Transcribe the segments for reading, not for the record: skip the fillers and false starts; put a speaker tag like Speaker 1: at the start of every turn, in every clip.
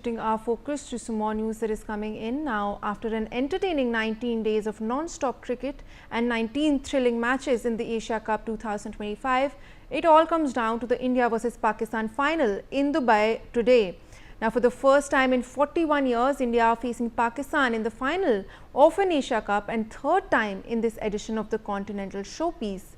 Speaker 1: Shifting our focus to some more news that is coming in now. After an entertaining 19 days of non-stop cricket and 19 thrilling matches in the Asia Cup 2025, it all comes down to the India versus Pakistan final in Dubai today. Now, for the first time in 41 years, India are facing Pakistan in the final of an Asia Cup and third time in this edition of the continental showpiece.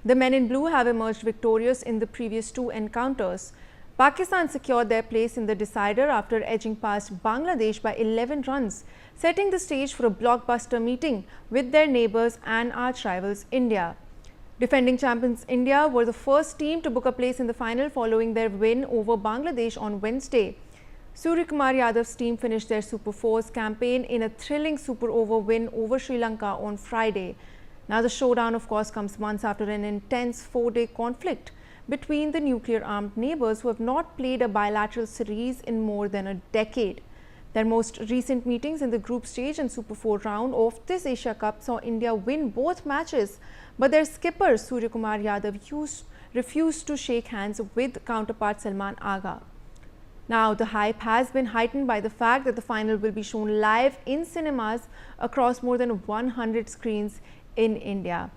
Speaker 1: The men in blue have emerged victorious in the previous two encounters. Pakistan secured their place in the decider after edging past Bangladesh by 11 runs, setting the stage for a blockbuster meeting with their neighbours and arch rivals India. Defending champions India were the first team to book a place in the final following their win over Bangladesh on Wednesday. Suryakumar Yadav's team finished their Super 4's campaign in a thrilling super over win over Sri Lanka on Friday. Now the showdown of course comes months after an intense four-day conflict between the nuclear-armed neighbours who have not played a bilateral series in more than a decade. Their most recent meetings in the group stage and Super 4 round of this Asia Cup saw India win both matches, but their skipper Suryakumar Yadav refused to shake hands with counterpart Salman Agha. Now, the hype has been heightened by the fact that the final will be shown live in cinemas across more than 100 screens in India.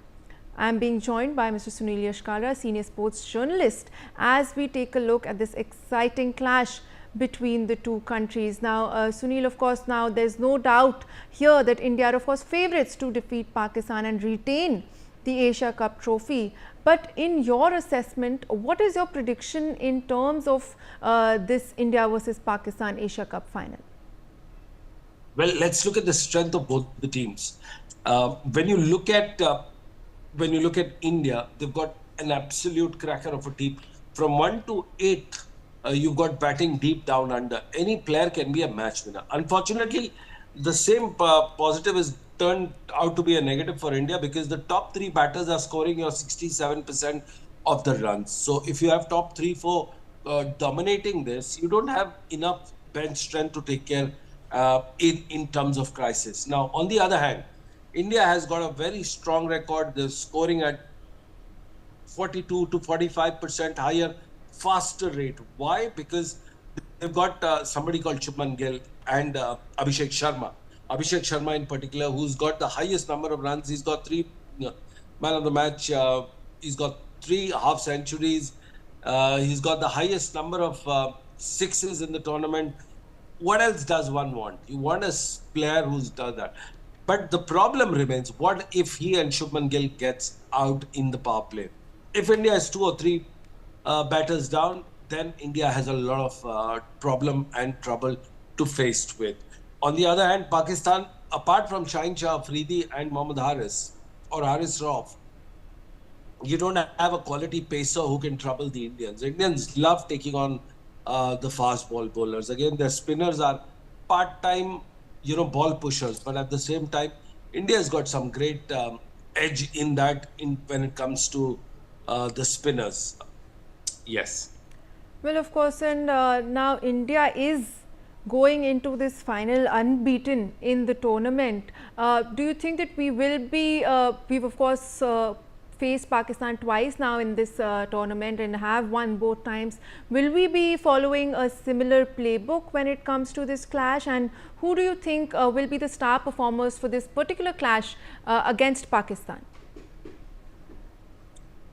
Speaker 1: I am being joined by Mr. Sunil Yashkara, senior sports journalist, as we take a look at this exciting clash between the two countries. Now, Sunil, of course, now there's no doubt here that India are, of course, favourites to defeat Pakistan and retain the Asia Cup trophy. But in your assessment, what is your prediction in terms of this India versus Pakistan Asia Cup final?
Speaker 2: Well, let's look at the strength of both the teams. When you look at India, they've got an absolute cracker of a team. From 1 to 8, you've got batting deep down under. Any player can be a match winner. Unfortunately, the same positive is turned out to be a negative for India because the top 3 batters are scoring your 67% of the runs. So if you have top 3, 4 dominating this, you don't have enough bench strength to take care in terms of crisis. Now, on the other hand, India has got a very strong record. They're scoring at 42 to 45% higher, faster rate. Why? Because they've got somebody called Shubman Gill and Abhishek Sharma. Abhishek Sharma in particular, who's got the highest number of runs. He's got 3 man of the match. He's got 3 half centuries. He's got the highest number of sixes in the tournament. What else does one want? You want a player who's done that. But the problem remains, what if he and Shubman Gill gets out in the power play? If India has 2 or 3 batters down, then India has a lot of problem and trouble to face with. On the other hand, Pakistan, apart from Shaheen Shah Afridi and Mohammad Haris or Haris Rauf, you don't have a quality pacer who can trouble the Indians. Indians love taking on the fast ball bowlers. Again, their spinners are part-time ball pushers, but at the same time, India's got some great edge in that when it comes to the spinners. Yes.
Speaker 1: Well, of course, and now India is going into this final unbeaten in the tournament. Do you think that we will be, we've of course faced Pakistan twice now in this tournament and have won both times. Will we be following a similar playbook when it comes to this clash? And who do you think will be the star performers for this particular clash against Pakistan?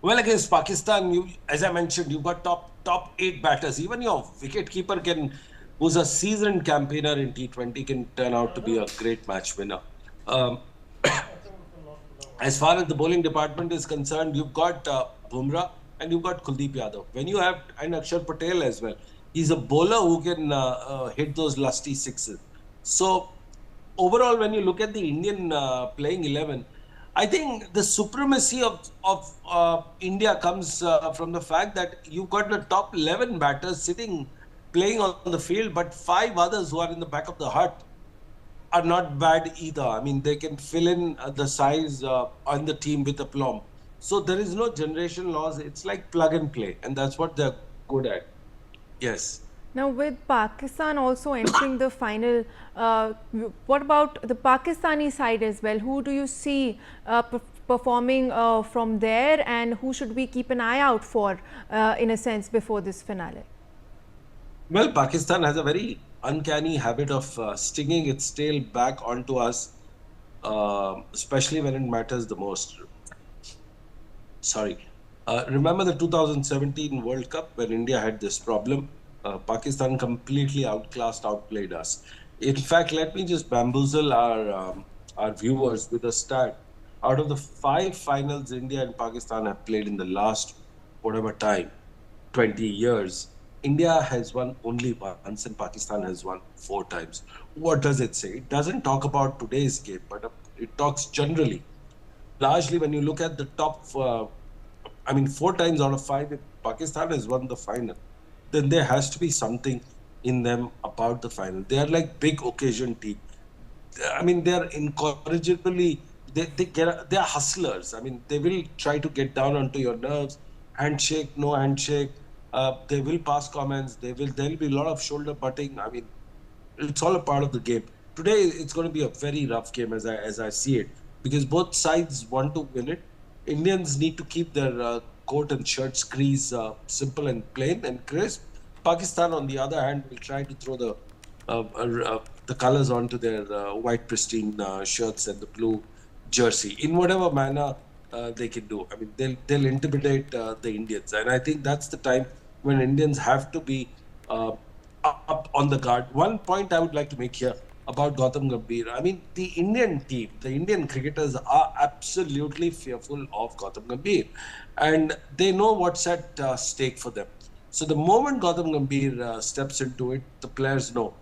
Speaker 2: Well, against Pakistan, as I mentioned, you've got top 8 batters. Even your wicketkeeper who's a seasoned campaigner in T20, can turn out to be a great match winner. As far as the bowling department is concerned, you've got Bumrah and you've got Kuldeep Yadav. When you have and Akshar Patel as well, he's a bowler who can hit those lusty sixes. So overall, when you look at the Indian playing 11, I think the supremacy of India comes from the fact that you've got the top 11 batters playing on the field, but 5 others who are in the back of the hut are not bad either. I mean, they can fill in the size on the team with aplomb. So there is no generation loss. It's like plug and play, and that's what they're good at. Yes.
Speaker 1: Now, with Pakistan also entering the final, what about the Pakistani side as well? Who do you see performing from there, and who should we keep an eye out for, in a sense, before this finale?
Speaker 2: Well, Pakistan has a very uncanny habit of stinging its tail back onto us, especially when it matters the most. Sorry. Remember the 2017 World Cup when India had this problem? Pakistan completely outplayed us. In fact, let me just bamboozle our viewers with a stat. Out of the 5 finals India and Pakistan have played in the last whatever time, 20 years, India has won only once and Pakistan has won 4 times. What does it say? It doesn't talk about today's game, but it talks generally. Largely, when you look at the top, 4 times out of 5, if Pakistan has won the final, then there has to be something in them about the final. They are like big occasion team. They are incorrigibly, they are hustlers. They will try to get down onto your nerves. Handshake, no handshake. They will pass comments. There'll be a lot of shoulder butting. It's all a part of the game. Today, it's going to be a very rough game as I see it, because both sides want to win it. Indians need to keep their coat and shirt crease simple and plain and crisp. Pakistan, on the other hand, will try to throw the colors onto their white pristine shirts and the blue jersey in whatever manner they can do. They'll intimidate the Indians, and I think that's the time when Indians have to be up on the guard. One point I would like to make here about Gautam Gambhir. The Indian team, the Indian cricketers are absolutely fearful of Gautam Gambhir, and they know what's at stake for them. So the moment Gautam Gambhir steps into it, the players know.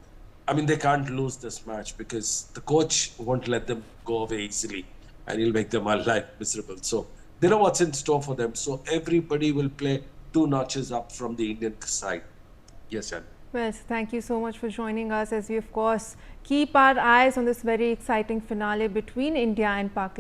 Speaker 2: They can't lose this match because the coach won't let them go away easily, and he'll make them life miserable. So they know what's in store for them. So everybody will play 2 notches up from the Indian side. Yes, Jan.
Speaker 1: Well, thank you so much for joining us as we, of course, keep our eyes on this very exciting finale between India and Pakistan.